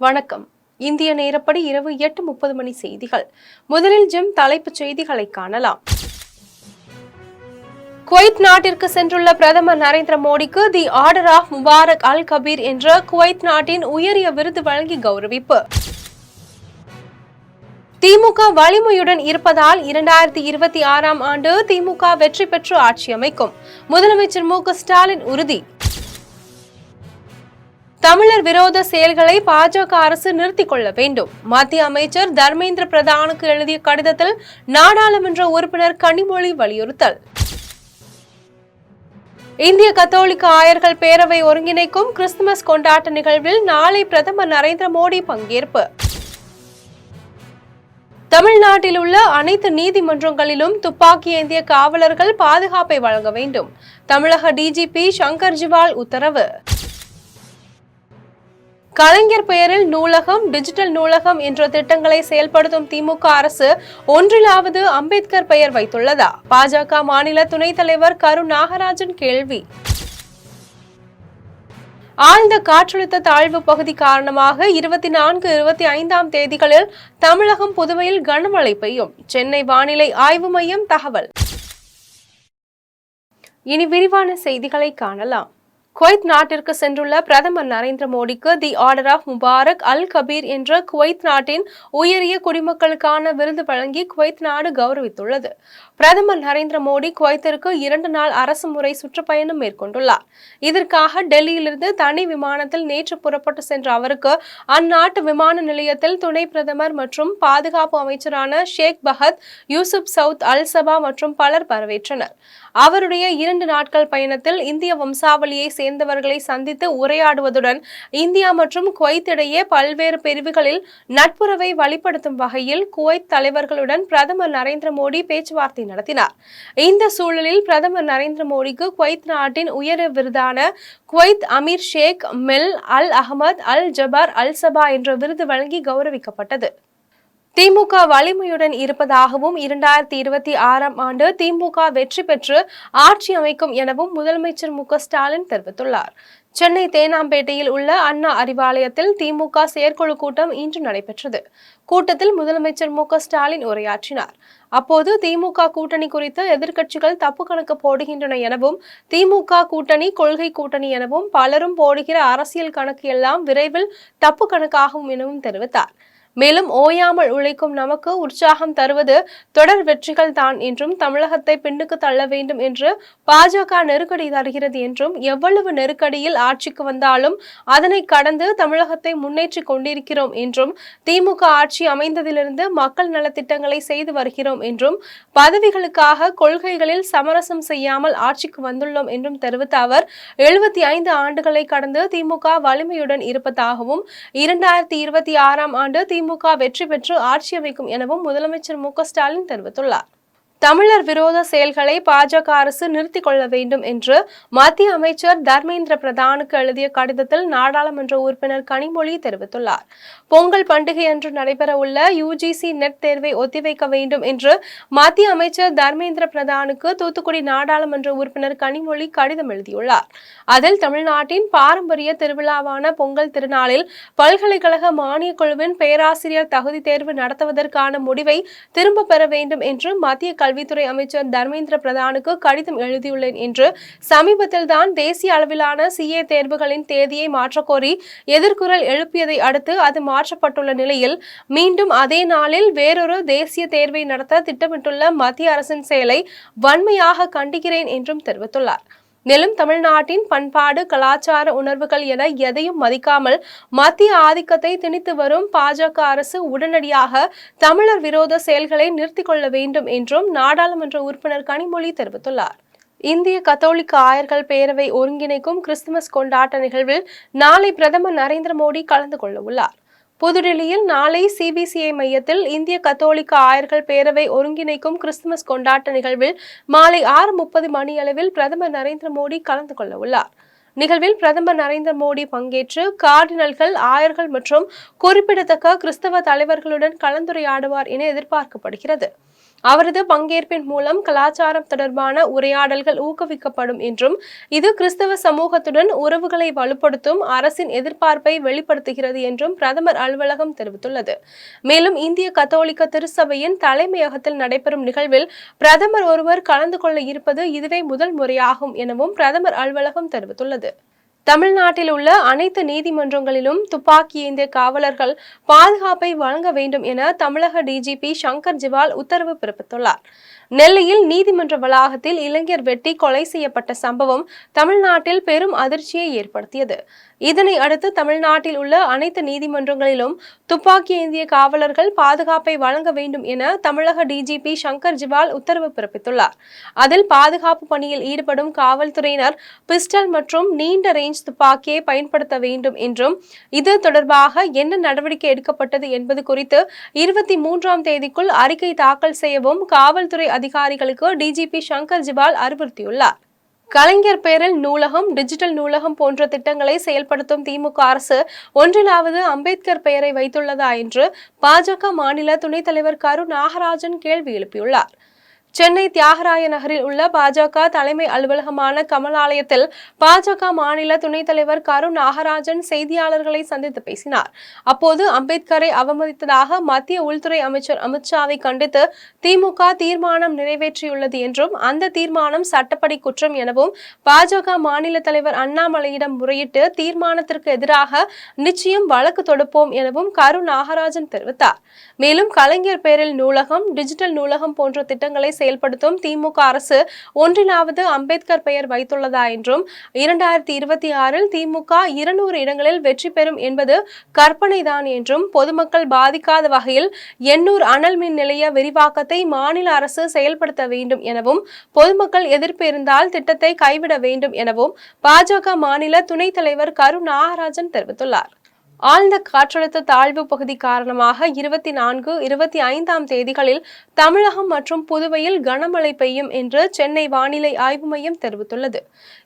வணக்கம். இந்திய நேரப்படி இரவு 8:30 மணி செய்திகள். முதலில் தலைப்புச் செய்திகளை காணலாம். குவைத் நாட்டிற்கு சென்றுள்ள பிரதமர் நரேந்திர மோடிக்கு தி ஆர்டர் ஆஃப் முபாரக் அல் கபீர் என்ற குவைத் நாட்டின் உயரிய விருது வழங்கி கௌரவிப்பு. திமுக வலிமையுடன் இருப்பதால் 2026ஆம் ஆண்டு திமுக வெற்றி பெற்று ஆட்சி அமைக்கும். முதலமைச்சர் மு.க.ஸ்டாலின் உறுதி. தமிழர் விரோத செயல்களை பாஜக அரசு நிறுத்திக் கொள்ள வேண்டும். மத்திய அமைச்சர் தர்மேந்திர பிரதானுக்கு எழுதிய கடிதத்தில் நாடாளுமன்ற உறுப்பினர் கனிமொழி வலியுறுத்தல். இந்திய கத்தோலிக்க ஆயர்கள் பேரவை ஒருங்கிணைக்கும் கிறிஸ்துமஸ் கொண்டாட்ட நிகழ்வில் நாளை பிரதமர் நரேந்திர மோடி பங்கேற்பு. தமிழ்நாட்டில் உள்ள அனைத்து நீதிமன்றங்களிலும் துப்பாக்கி ஏந்திய காவலர்கள் பாதுகாப்பை வழங்க வேண்டும். தமிழக டிஜிபி சங்கர் ஜிவால் உத்தரவு. கலைஞர் பெயரில் நூலகம், டிஜிட்டல் நூலகம் என்ற திட்டங்களை செயல்படுத்தும் திமுக அரசு ஒன்றிலாவது அம்பேத்கர் பெயர் வைத்துள்ளதா? பாஜக மாநில துணைத் தலைவர் கரு நாகராஜன் கேள்வி. ஆழ்ந்த காற்றழுத்த தாழ்வு பகுதி காரணமாக 24, 25ஆம் தேதிகளில் தமிழகம், புதுவையில் கனமழை பெய்யும். சென்னை வானிலை ஆய்வு மையம் தகவல். இனி விரிவான செய்திகளை காணலாம். குவைத் நாட்டிற்கு சென்றுள்ள பிரதமர் நரேந்திர மோடிக்கு தி ஆர்டர் ஆஃப் முபாரக் அல் கபீர் என்ற குவைத் நாட்டின் உயரிய குடிமக்களுக்கான விருது வழங்கி குவைத் நாடு கௌரவித்துள்ளது. பிரதமர் நரேந்திர மோடி குவைத்திற்கு 2 நாள் அரசுமுறை சுற்றுப்பயணம் மேற்கொண்டுள்ளார். இதற்காக டெல்லியிலிருந்து தனி விமானத்தில் நேற்று புறப்பட்டு சென்ற அவருக்கு அந்நாட்டு விமான நிலையத்தில் துணை பிரதமர் மற்றும் பாதுகாப்பு அமைச்சரான ஷேக் பஹத் யூசுப் சவுத் அல் சபா மற்றும் பலர் வரவேற்றனர். அவருடைய 2 நாட்கள் பயணத்தில் இந்திய வம்சாவளியை சேர்ந்தவர்களை சந்தித்து உரையாடுவதுடன் இந்தியா மற்றும் குவைத் இடையே பல்வேறு பிரிவுகளில் நட்புறவை வலுப்படுத்தும் வகையில் குவைத் தலைவர்களுடன் பிரதமர் நரேந்திர மோடி பேச்சுவார்த்தை நடத்தினார். இந்த சூழலில் பிரதமர் நரேந்திர மோடிக்கு குவைத் நாட்டின் உயர் விருதான குவைத் அமீர் ஷேக் மில் அல் அஹமத் அல் ஜபர் அல் சபா என்ற விருது வழங்கி கௌரவிக்கப்பட்டது. திமுக வலிமையுடன் இருப்பதாகவும் 2026ஆம் ஆண்டு திமுக வெற்றி பெற்று ஆட்சி அமைக்கும் எனவும் முதலமைச்சர் மு.க.ஸ்டாலின் தெரிவித்துள்ளார். சென்னை தேனாம்பேட்டையில் உள்ள அண்ணா அறிவாலயத்தில் திமுக செயற்குழு கூட்டம் இன்று நடைபெற்றது. கூட்டத்தில் முதலமைச்சர் மு.க.ஸ்டாலின் உரையாற்றினார். அப்போது திமுக கூட்டணி குறித்து எதிர்க்கட்சிகள் தப்பு கணக்கு போடுகின்றன எனவும், திமுக கூட்டணி கொள்கை கூட்டணி எனவும் பலரும் போடுகிற அரசியல் கணக்கு எல்லாம் விரைவில் தப்பு கணக்காகும் எனவும் தெரிவித்தார். மேலும் ஓயாமல் உழைக்கும் நமக்கு உற்சாகம் தருவது தொடர் வெற்றிகள் தான் என்றும், தமிழகத்தை பின்னுக்கு தள்ள வேண்டும் என்று பாஜக நெருக்கடி தருகிறது என்றும், எவ்வளவு நெருக்கடியில் ஆட்சிக்கு வந்தாலும் அதனை கடந்து தமிழகத்தை முன்னேற்றி கொண்டிருக்கிறோம் என்றும், திமுக ஆட்சி அமைந்ததிலிருந்து மக்கள் நலத்திட்டங்களை செய்து வருகிறோம் என்றும், பதவிகளுக்காக கொள்கைகளில் சமரசம் செய்யாமல் ஆட்சிக்கு வந்துள்ளோம் என்றும் தெரிவித்த அவர் 75 ஆண்டுகளை கடந்து திமுக வலிமையுடன் இருப்பதாகவும் 2026ஆம் ஆண்டு திமுக வெற்றி பெற்று ஆட்சி அமைக்கும் எனவும் முதலமைச்சர் மு.க.ஸ்டாலின் தெரிவித்துள்ளார். தமிழர் விரோத செயல்களை பாஜக அரசு நிறுத்திக் கொள்ள வேண்டும் என்று மத்திய அமைச்சர் தர்மேந்திர பிரதானுக்கு எழுதிய கடிதத்தில் நாடாளுமன்ற உறுப்பினர் கனிமொழி தெரிவித்துள்ளார். பொங்கல் பண்டிகை அன்று நடைபெற உள்ள UGC நெட் தேர்வை ஒத்திவைக்க வேண்டும் என்று மத்திய அமைச்சர் தர்மேந்திர பிரதானுக்கு தூத்துக்குடி நாடாளுமன்ற உறுப்பினர் கனிமொழி கடிதம் எழுதியுள்ளார். அதில் தமிழ்நாட்டின் பாரம்பரிய திருவிழாவான பொங்கல் திருநாளில் பல்கலைக்கழக மானியக் குழுவின் பேராசிரியர் தகுதி தேர்வு நடத்துவதற்கான முடிவை திரும்ப பெற வேண்டும் என்று மத்திய கல்வித்துறை அமைச்சர் தர்மேந்திர பிரதானுக்கு கடிதம் எழுதியுள்ளேன் என்று சமீபத்தில் தான் தேசிய அளவிலான CA தேர்வுகளின் தேதியை மாற்றக்கோரி எதிர்குரல் எழுப்பியதை அடுத்து அது மாற்றப்பட்டுள்ள நிலையில் மீண்டும் அதே நாளில் வேறொரு தேசிய தேர்வை நடத்த திட்டமிட்டுள்ள மத்திய அரசின் செயலை வன்மையாக கண்டிக்கிறேன் என்றும் தெரிவித்துள்ளார். மேலும் தமிழ்நாட்டின் பண்பாடு, கலாச்சார உணர்வுகள் என எதையும் மதிக்காமல் மத்திய ஆதிக்கத்தை திணித்து வரும் பாஜக அரசு உடனடியாக தமிழர் விரோத செயல்களை நிறுத்திக் கொள்ள வேண்டும் என்றும் நாடாளுமன்ற உறுப்பினர் கனிமொழி தெரிவித்துள்ளார். இந்திய கத்தோலிக்க ஆயர்கள் பேரவை ஒருங்கிணைக்கும் கிறிஸ்துமஸ் கொண்டாட்ட நிகழ்வில் நாளை பிரதமர் நரேந்திர மோடி கலந்து கொள்ள உள்ளார். புதுடில்லியில் நாளை CBCI மையத்தில் இந்திய கத்தோலிக்க ஆயர்கள் பேரவை ஒருங்கிணைக்கும் கிறிஸ்துமஸ் கொண்டாட்ட நிகழ்வில் மாலை 6:30 மணியளவில் பிரதமர் நரேந்திர மோடி கலந்து கொள்ள உள்ளார். நிகழ்வில் பிரதமர் நரேந்திர மோடி பங்கேற்று கார்டினல்கள், ஆயர்கள் மற்றும் குறிப்பிடத்தக்க கிறிஸ்தவ தலைவர்களுடன் கலந்துரையாடுவார் என எதிர்பார்க்கப்படுகிறது. அவரது பங்கேற்பின் மூலம் கலாச்சாரம் தொடர்பான உரையாடல்கள் ஊக்குவிக்கப்படும் என்றும் இது கிறிஸ்தவ சமூகத்துடன் உறவுகளை வலுப்படுத்தும் அரசின் எதிர்பார்ப்பை வெளிப்படுத்துகிறது என்றும் பிரதமர் அலுவலகம் தெரிவித்துள்ளது. மேலும் இந்திய கத்தோலிக்க திருச்சபையின் தலைமையகத்தில் நடைபெறும் நிகழ்வில் பிரதமர் ஒருவர் கலந்து கொள்ள இருப்பது இதுவே முதல் முறையாகும் எனவும் பிரதமர் அலுவலகம் தெரிவித்துள்ளது. தமிழ்நாட்டில் உள்ள அனைத்து நீதிமன்றங்களிலும் துப்பாக்கி ஏந்திய காவலர்கள் பாதுகாப்பை வழங்க வேண்டும் என தமிழக டிஜிபி சங்கர் ஜிவால் உத்தரவு பிறப்பித்துள்ளார். நெல்லையில் நீதிமன்ற வளாகத்தில் இளைஞர் வெட்டி கொலை செய்யப்பட்ட சம்பவம் தமிழ்நாட்டில் பெரும் அதிர்ச்சியை ஏற்படுத்தியது. இதனை அடுத்து தமிழ்நாட்டில் உள்ள அனைத்து நீதிமன்றங்களிலும் துப்பாக்கி ஏந்திய காவலர்கள் பாதுகாப்பை வழங்க வேண்டும் என தமிழக டிஜிபி சங்கர் ஜிவால் உத்தரவு பிறப்பித்துள்ளார். அதில் பாதுகாப்பு பணியில் ஈடுபடும் காவல்துறையினர் பிஸ்டல் மற்றும் நீண்ட ரேஞ்ச் துப்பாக்கியை பயன்படுத்த வேண்டும் என்றும் இது தொடர்பாக என்ன நடவடிக்கை எடுக்கப்பட்டது என்பது குறித்து 23ஆம் தேதிக்குள் அறிக்கை தாக்கல் செய்யவும் காவல்துறை அதிகாரிகளுக்கு டிஜிபி சங்கர் ஜிவால் அறிவுறுத்தியுள்ளார். கலைஞர் பெயரில் நூலகம், டிஜிட்டல் நூலகம் போன்ற திட்டங்களை செயல்படுத்தும் திமுக அரசு ஒன்றிலாவது அம்பேத்கர் பெயரை வைத்துள்ளதா என்று பாஜக மாநில துணைத் தலைவர் கரு நாகராஜன் கேள்வி எழுப்பியுள்ளார். சென்னை தியாகராய நகரில் உள்ள பாஜக தலைமை அலுவலகமான கமலாலயத்தில் பாஜக மாநில துணைத் தலைவர் கரு நாகராஜன் செய்தியாளர்களை சந்தித்து பேசினார். அப்போது அம்பேத்கரை அவமதித்ததாக மத்திய உள்துறை அமைச்சர் அமித்ஷாவை கண்டித்து திமுக தீர்மானம் நிறைவேற்றியுள்ளது என்றும் அந்த தீர்மானம் சட்டப்படி குற்றம் எனவும் பாஜக மாநில தலைவர் அண்ணாமலையிடம் முறையிட்டு தீர்மானத்திற்கு எதிராக நிச்சயம் வழக்கு தொடுப்போம் எனவும் கரு நாகராஜன் தெரிவித்தார். மேலும் கலைஞர் பெயரில் நூலகம், டிஜிட்டல் நூலகம் போன்ற திட்டங்களை செயல்படுத்தும் திமுக அரசு ஒன்றிலாவது அம்பேத்கர் பெயர் வைத்துள்ளதா என்றும் 2026இல் திமுக 200 இடங்களில் வெற்றி பெறும் என்பது கற்பனைதான் என்றும் பொதுமக்கள் பாதிக்காத வகையில் எண்ணூர் அனல் மின் நிலைய விரிவாக்கத்தை மாநில அரசு செயல்படுத்த வேண்டும் எனவும் பொதுமக்கள் எதிர்ப்பு இருந்தால் திட்டத்தை கைவிட வேண்டும் எனவும் பாஜக மாநில துணைத் தலைவர் கரு நாகராஜன் தெரிவித்துள்ளார். ஆழ்ந்த காற்றழுத்த தாழ்வு பகுதி காரணமாக 24, 25ஆம் தேதிகளில் தமிழகம் மற்றும் புதுவையில் கனமழை பெய்யும் என்று சென்னை வானிலை ஆய்வு மையம் தெரிவித்துள்ளது.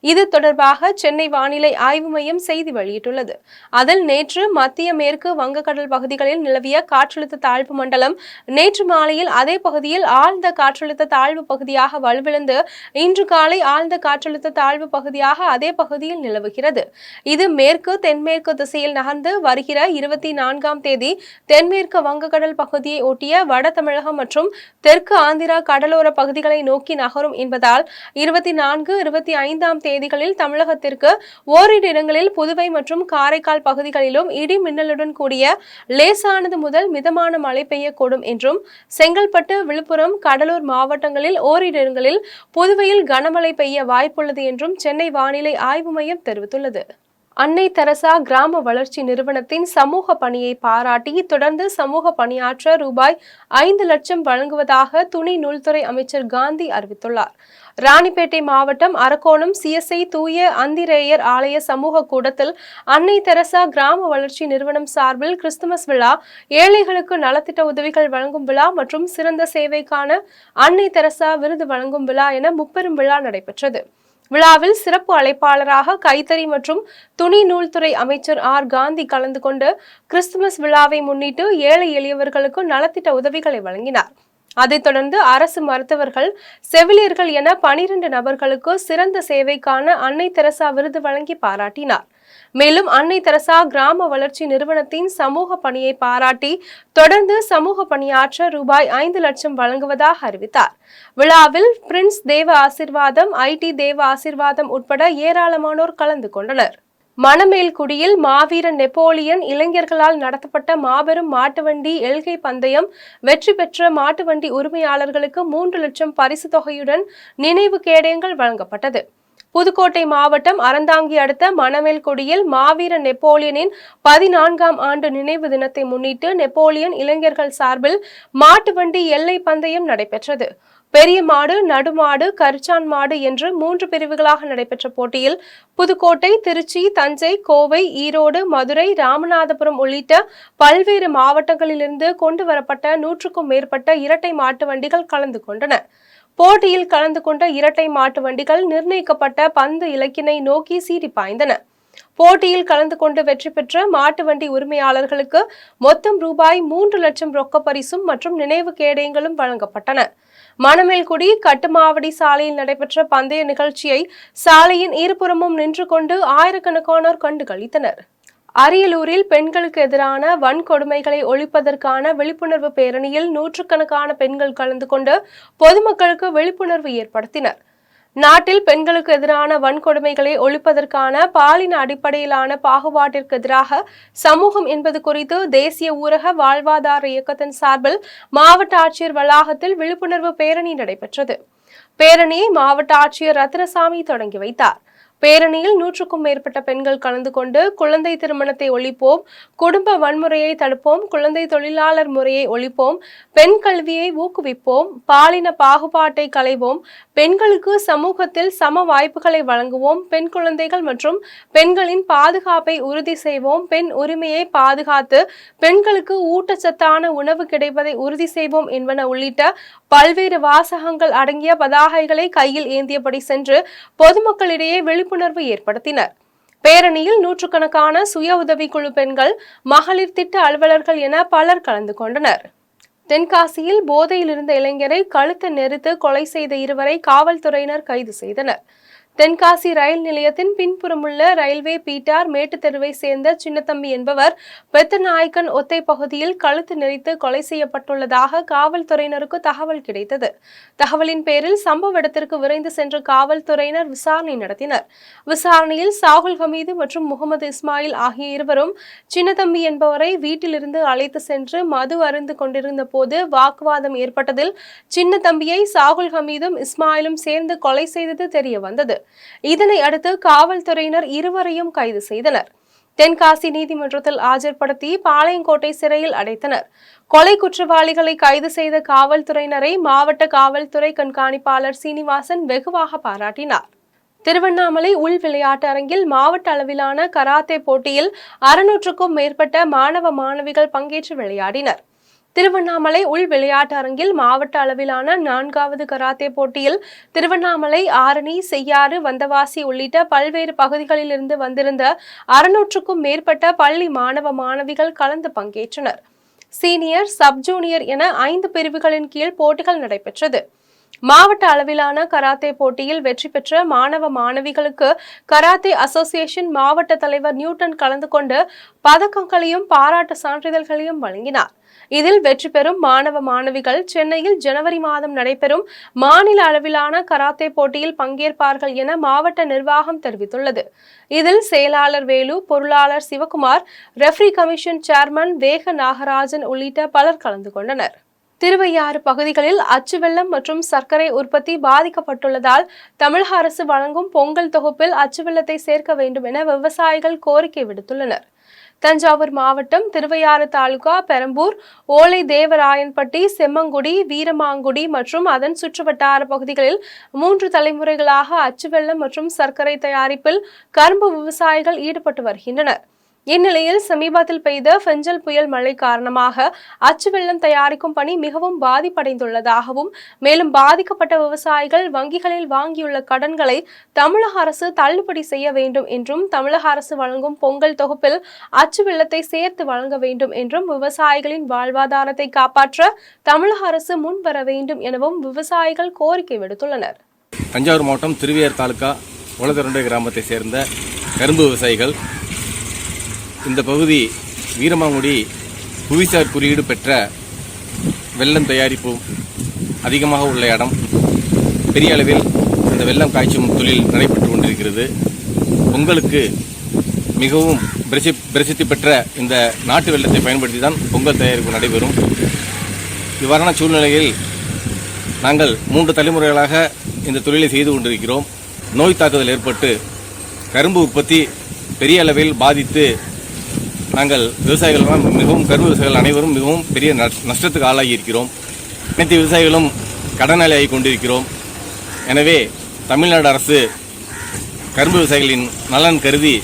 இது தொடர்பாக சென்னை வானிலை ஆய்வு மையம் செய்தி வெளியிட்டுள்ளது. அதில் நேற்று மத்திய மேற்கு வங்கக்கடல் பகுதிகளில் நிலவிய காற்றழுத்த தாழ்வு மண்டலம் நேற்று மாலையில் அதே பகுதியில் ஆழ்ந்த காற்றழுத்த தாழ்வு பகுதியாக வலுவிழந்து இன்று காலை ஆழ்ந்த காற்றழுத்த தாழ்வு பகுதியாக அதே பகுதியில் நிலவுகிறது. இது மேற்கு தென்மேற்கு திசையில் நகர்ந்து வருகிற 24ஆம் தேதி தென்மேற்கு வங்கக்கடல் பகுதியை ஒட்டிய வட தமிழகம் மற்றும் தெற்கு ஆந்திரா கடலோர பகுதிகளை நோக்கி நகரும் என்பதால் 24, 25ஆம் தேதிகளில் தமிழகத்திற்கு ஓரிரு இடங்களில் புதுவை மற்றும் காரைக்கால் பகுதிகளிலும் இடி மின்னலுடன் கூடிய லேசானது முதல் மிதமான மழை பெய்யக்கூடும் என்றும் செங்கல்பட்டு, விழுப்புரம், கடலூர் மாவட்டங்களில் ஓரிரு இடங்களில் புதுவையில் கனமழை பெய்ய வாய்ப்புள்ளது என்றும் சென்னை வானிலை ஆய்வு மையம் தெரிவித்துள்ளது. அன்னை தெரசா கிராம வளர்ச்சி நிறுவனத்தின் சமூக பணியை பாராட்டி தொடர்ந்து சமூக பணியாற்ற ரூபாய் 5 லட்சம் வழங்குவதாக துணை நூல்துறை அமைச்சர் காந்தி அறிவித்துள்ளார். ராணிப்பேட்டை மாவட்டம் அரக்கோணம் CSI தூய அந்திரேயர் ஆலய சமூக கூடத்தில் அன்னை தெரசா கிராம வளர்ச்சி நிறுவனம் சார்பில் கிறிஸ்துமஸ் விழா, ஏழைகளுக்கு நலத்திட்ட உதவிகள் வழங்கும் விழா மற்றும் சிறந்த சேவைக்கான அன்னை தெரசா விருது வழங்கும் விழா என முப்பெரும் விழா நடைபெற்றது. விழாவில் சிறப்பு அழைப்பாளராக கைத்தறி மற்றும் துணி நூல்துறை அமைச்சர் ஆர் காந்தி கலந்து கொண்டு கிறிஸ்துமஸ் விழாவை முன்னிட்டு ஏழை எளியவர்களுக்கு நலத்திட்ட உதவிகளை வழங்கினார். அதைத் தொடர்ந்து அரசு மருத்துவர்கள், செவிலியர்கள் என 12 நபர்களுக்கு சிறந்த சேவைக்கான அன்னை தெரசா விருது வழங்கி பாராட்டினார். மேலும் அன்னை தெரசா கிராம வளர்ச்சி நிறுவனத்தின் சமூக பணியை பாராட்டி தொடர்ந்து சமூக பணியாற்ற ரூபாய் 5 லட்சம் வழங்குவதாக அறிவித்தார். விழாவில் பிரின்ஸ் தேவ ஆசிர்வாதம், IT தேவ ஆசிர்வாதம் உட்பட ஏராளமானோர் கலந்து கொண்டனர். மணமேல்குடியில் மாவீரன் நெப்போலியன் இளைஞர்களால் நடத்தப்பட்ட மாபெரும் மாட்டுவண்டி எல்கை பந்தயம் வெற்றி பெற்ற மாட்டுவண்டி உரிமையாளர்களுக்கு 3 லட்சம் பரிசு தொகையுடன் நினைவு கேடயங்கள் வழங்கப்பட்டது. புதுக்கோட்டை மாவட்டம் அறந்தாங்கி அடுத்த மணமேல்குடியில் மாவீரன் நெப்போலியனின் 14ஆம் ஆண்டு நினைவு தினத்தை முன்னிட்டு நெப்போலியன் இளைஞர்கள் சார்பில் மாட்டுவண்டி எல்லை பந்தயம் நடைபெற்றது. பெரிய மாடு, நடுமாடு, கரிச்சான் மாடு என்று 3 பிரிவுகளாக நடைபெற்ற போட்டியில் புதுக்கோட்டை, திருச்சி, தஞ்சை, கோவை, ஈரோடு, மதுரை, ராமநாதபுரம் உள்ளிட்ட பல்வேறு மாவட்டங்களிலிருந்து கொண்டு வரப்பட்ட 100க்கும் மேற்பட்ட இரட்டை மாட்டு வண்டிகள் கலந்து கொண்டன. போட்டியில் கலந்து கொண்ட இரட்டை மாட்டு வண்டிகள் நிர்ணயிக்கப்பட்ட பந்து இலக்கினை நோக்கி சீறி பாய்ந்தன. போட்டியில் கலந்து கொண்டு வெற்றி பெற்ற மாட்டு வண்டி உரிமையாளர்களுக்கு மொத்தம் ரூபாய் 3 லட்சம் ரொக்க பரிசும் மற்றும் நினைவு கேடயங்களும் வழங்கப்பட்டன. மணமேல்குடி கட்டுமாவடி சாலையில் நடைபெற்ற பந்தய நிகழ்ச்சியை சாலையின் இருபுறமும் நின்று கொண்டு ஆயிரக்கணக்கானோர் கண்டு களித்தனர். அரியலூரில் பெண்களுக்கு எதிரான வன்கொடுமைகளை ஒழிப்பதற்கான விழிப்புணர்வு பேரணியில் நூற்றுக்கணக்கான பெண்கள் கலந்து கொண்டு பொதுமக்களுக்கு விழிப்புணர்வு ஏற்படுத்தினர். நாட்டில் பெண்களுக்கு எதிரான வன்கொடுமைகளை ஒழிப்பதற்கான பாலின அடிப்படையிலான பாகுபாட்டிற்கு எதிராக சமூகம் என்பது குறித்து தேசிய ஊரக வாழ்வாதார இயக்கத்தின் சார்பில் மாவட்ட ஆட்சியர் வளாகத்தில் விழிப்புணர்வு பேரணி நடைபெற்றது. பேரணியை மாவட்ட ஆட்சியர் ரத்னசாமி தொடங்கி வைத்தார். பேரணியில் 100க்கும் மேற்பட்ட பெண்கள் கலந்து கொண்டு குழந்தை திருமணத்தை ஒழிப்போம், குடும்ப வன்முறையை தடுப்போம், குழந்தை தொழிலாளர் முறையை ஒழிப்போம், பெண் கல்வியை ஊக்குவிப்போம், பாலின பாகுபாட்டை களைவோம், பெண்களுக்கு சமூகத்தில் சம வாய்ப்புகளை வழங்குவோம், பெண் குழந்தைகள் மற்றும் பெண்களின் பாதுகாப்பை உறுதி செய்வோம், பெண் உரிமையை பாதுகாத்து பெண்களுக்கு ஊட்டச்சத்தான உணவு கிடைப்பதை உறுதி செய்வோம் என்பன உள்ளிட்ட பல்வேறு வாசகங்கள் அடங்கிய பதாகைகளை கையில் ஏந்தியபடி சென்று பொதுமக்களிடையே விழிப்புணர்வு ஏற்படுத்தினர். பேரணியில் நூற்றுக்கணக்கான சுய உதவிக்குழு பெண்கள், மகளிர் திட்ட அலுவலர்கள் என பலர் கலந்து கொண்டனர். தென்காசியில் போதையில் இருந்த இளைஞரை கழுத்தை நெரித்து கொலை செய்த 2வரை காவல்துறையினர் கைது செய்தனர். தென்காசி ரயில் நிலையத்தின் பின்புறமுள்ள ரயில்வே பீட்டார் மேட்டு தெருவை சேர்ந்த சின்னத்தம்பி என்பவர் பெத்தநாயக்கன் ஒத்தை பகுதியில் கழுத்து நெரித்து கொலை செய்யப்பட்டுள்ளதாக காவல்துறையினருக்கு தகவல் கிடைத்தது. தகவலின் பேரில் சம்பவ இடத்திற்கு விரைந்து சென்ற காவல்துறையினர் விசாரணை நடத்தினர். விசாரணையில் சாகுல் ஹமீது மற்றும் முகமது இஸ்மாயில் ஆகிய இருவரும் சின்னத்தம்பி என்பவரை வீட்டிலிருந்து அழைத்து சென்று மது அருந்து கொண்டிருந்த போது வாக்குவாதம் ஏற்பட்டதில் சின்னத்தம்பியை சாகுல் ஹமீதும் இஸ்மாயிலும் சேர்ந்து கொலை செய்தது தெரிய வந்தது. இதனை அடுத்து காவல்துறையினர் 2வரையும் கைது செய்தனர். தென்காசி நீதிமன்றத்தில் ஆஜர்படுத்தி பாளையங்கோட்டை சிறையில் அடைத்தனர். கொலை குற்றவாளிகளை கைது செய்த காவல்துறையினரை மாவட்ட காவல்துறை கண்காணிப்பாளர் சீனிவாசன் வெகுவாக பாராட்டினார். திருவண்ணாமலை உள் விளையாட்டு அரங்கில் மாவட்ட அளவிலான கராத்தே போட்டியில் 600க்கும் மேற்பட்ட மாணவ மாணவிகள் பங்கேற்று விளையாடினர். திருவண்ணாமலை உள் விளையாட்டு அரங்கில் மாவட்ட அளவிலான 4வது கராத்தே போட்டியில் திருவண்ணாமலை, ஆரணி, செய்யாறு, வந்தவாசி உள்ளிட்ட பல்வேறு பகுதிகளில் இருந்து வந்திருந்த 600க்கும் மேற்பட்ட பள்ளி மாணவ மாணவிகள் கலந்து பங்கேற்றனர். சீனியர், சப் ஜூனியர் என 5 பிரிவுகளின் கீழ் போட்டிகள் நடைபெற்றது. மாவட்ட அளவிலான கராத்தே போட்டியில் வெற்றி பெற்ற மாணவ மாணவிகளுக்கு கராத்தே அசோசியேஷன் மாவட்ட தலைவர் நியூட்டன் கலந்து கொண்டு பதக்கங்களையும் பாராட்டு சான்றிதழ்களையும் வழங்கினார். இதில் வெற்றி பெறும் மாணவ மாணவிகள் சென்னையில் ஜனவரி மாதம் நடைபெறும் மாநில அளவிலான கராத்தே போட்டியில் பங்கேற்பார்கள் என மாவட்ட நிர்வாகம் தெரிவித்துள்ளது. இதில் செயலாளர் வேலு, பொருளாளர் சிவகுமார், ரெஃப்ரி கமிஷன் சேர்மன் வேக நாகராஜன் உள்ளிட்ட பலர் கலந்து கொண்டனர். திருவையாறு பகுதிகளில் அச்சு வெல்லம் மற்றும் சர்க்கரை உற்பத்தி பாதிக்கப்பட்டுள்ளதால் தமிழக அரசு வழங்கும் பொங்கல் தொகுப்பில் அச்சு வெல்லத்தை சேர்க்க வேண்டும் என விவசாயிகள் கோரிக்கை விடுத்துள்ளனர். தஞ்சாவூர் மாவட்டம் திருவையாறு தாலுகா பெரம்பூர், ஓலை தேவராயன்பட்டி, செம்மங்குடி, வீரமாங்குடி மற்றும் அதன் சுற்றுவட்டார பகுதிகளில் 3 தலைமுறைகளாக அச்சு வெல்லம் மற்றும் சர்க்கரை தயாரிப்பில் கரும்பு விவசாயிகள் ஈடுபட்டு வருகின்றனர். இந்நிலையில் சமீபத்தில் பெய்த பெஞ்சல் புயல் மழை காரணமாக அச்சு வெல்லம் தயாரிக்கும் பணி மிகவும் பாதிப்படைந்துள்ளதாகவும், மேலும் பாதிக்கப்பட்ட விவசாயிகள் வங்கிகளில் வாங்கியுள்ள கடன்களை தமிழக அரசு தள்ளுபடி செய்ய வேண்டும் என்றும், தமிழக அரசு வழங்கும் பொங்கல் தொகுப்பில் அச்சு வெல்லத்தை சேர்த்து வழங்க வேண்டும் என்றும், விவசாயிகளின் வாழ்வாதாரத்தை காப்பாற்ற தமிழக அரசு முன்வர வேண்டும் எனவும் விவசாயிகள் கோரிக்கை விடுத்துள்ளனர். தஞ்சாவூர் மாவட்டம் திருவையாறு தாலுகா ஒலதரண்டை கிராமத்தை சேர்ந்த கரும்பு விவசாயிகள் இந்த பகுதி வீரமாங்குடி புவிசார் குறியீடு பெற்ற வெல்லம் தயாரிப்பு அதிகமாக உள்ள இடம். பெரிய அளவில் இந்த வெல்லம் காய்ச்சும் தொழில் நடைபெற்று கொண்டிருக்கிறது. பொங்கலுக்கு மிகவும் பிரசித்தி பெற்ற இந்த நாட்டு வெல்லத்தை பயன்படுத்தி தான் பொங்கல் தயாரிப்பு நடைபெறும். இவ்வாறான சூழ்நிலையில் நாங்கள் 3 தலைமுறைகளாக இந்த தொழிலை செய்து கொண்டிருக்கிறோம். நோய் தாக்குதல் ஏற்பட்டு கரும்பு உற்பத்தி பெரிய அளவில் பாதித்து நாங்கள் விவசாயிகள் மிகவும் கரும்பு விவசாயிகள் அனைவரும் மிகவும் பெரிய நஷ்டத்துக்கு ஆளாகி இருக்கிறோம். அனைத்து விவசாயிகளும் கடனாளியாகி கொண்டிருக்கிறோம். எனவே தமிழ்நாடு அரசு கரும்பு விவசாயிகளின் நலன் கருதி